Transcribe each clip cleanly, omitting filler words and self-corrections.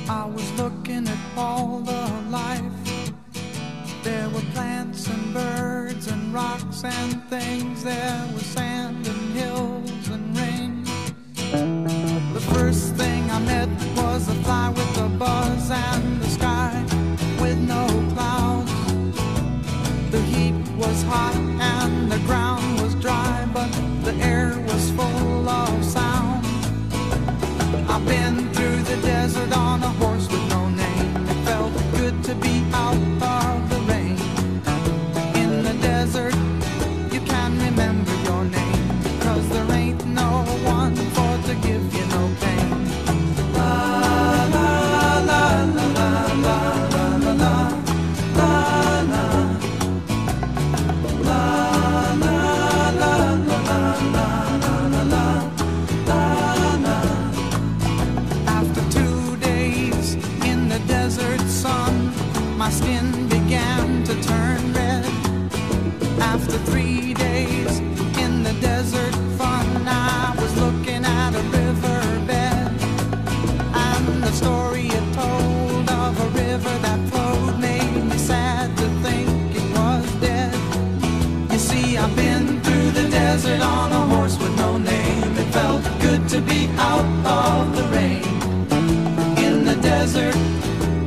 I was looking at all the life. There were plants and birds and rocks and things. There was sand and hills and rain. The first thing I met was a fly with a buzz and the sky with no clouds. The heat was hot and the ground was dry, but the air was full of sound. I've been through the desert on a horse with no name. It felt good to be out of the rain. In the desert, you can remember your name, 'cause there ain't no one for to give you no pain. La la la la la la la la la la la la la la la la la. After 2 days in the desert sun, my skin began to turn red. After 3 days in the desert fun, I was looking at a riverbed, and the story it told of a river that flowed made me sad to think it was dead. You see, I've been through the desert on a horse with no name. It felt good to be out of the rain. In the desert,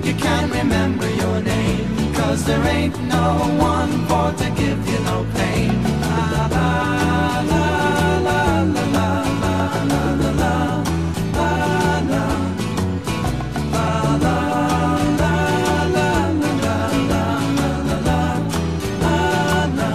you can't remember your name, 'cause there ain't no one for to give you no pain. La la la la la la la la la la la la la la la la la la.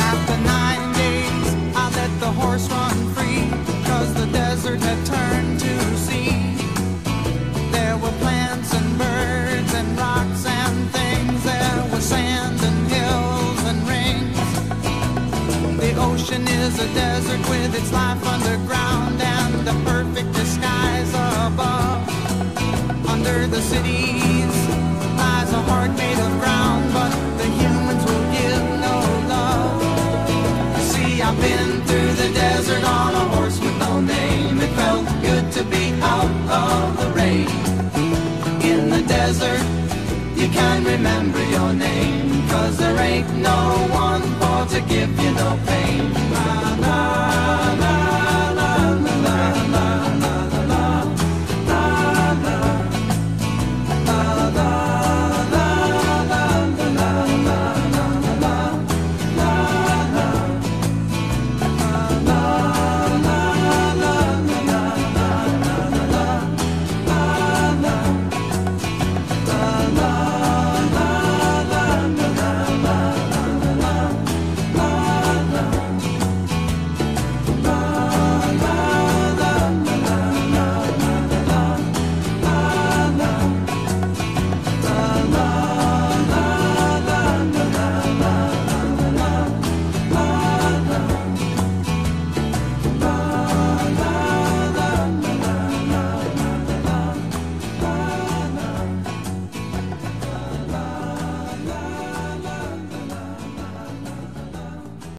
After 9 days, I let the horse run free, 'cause the desert had turned to sea. There were plants and birds and rocks and things. There was sand and hills and rings. The ocean is a desert with its life underground and a perfect disguise above. Under the cities lies a heart made of ground, but the humans will give no love. You see, I've been through the desert on a horse with no name. It felt good to be out of the rain. In the desert, you can't remember your name, 'cause there ain't no one for to give you no pain. La la la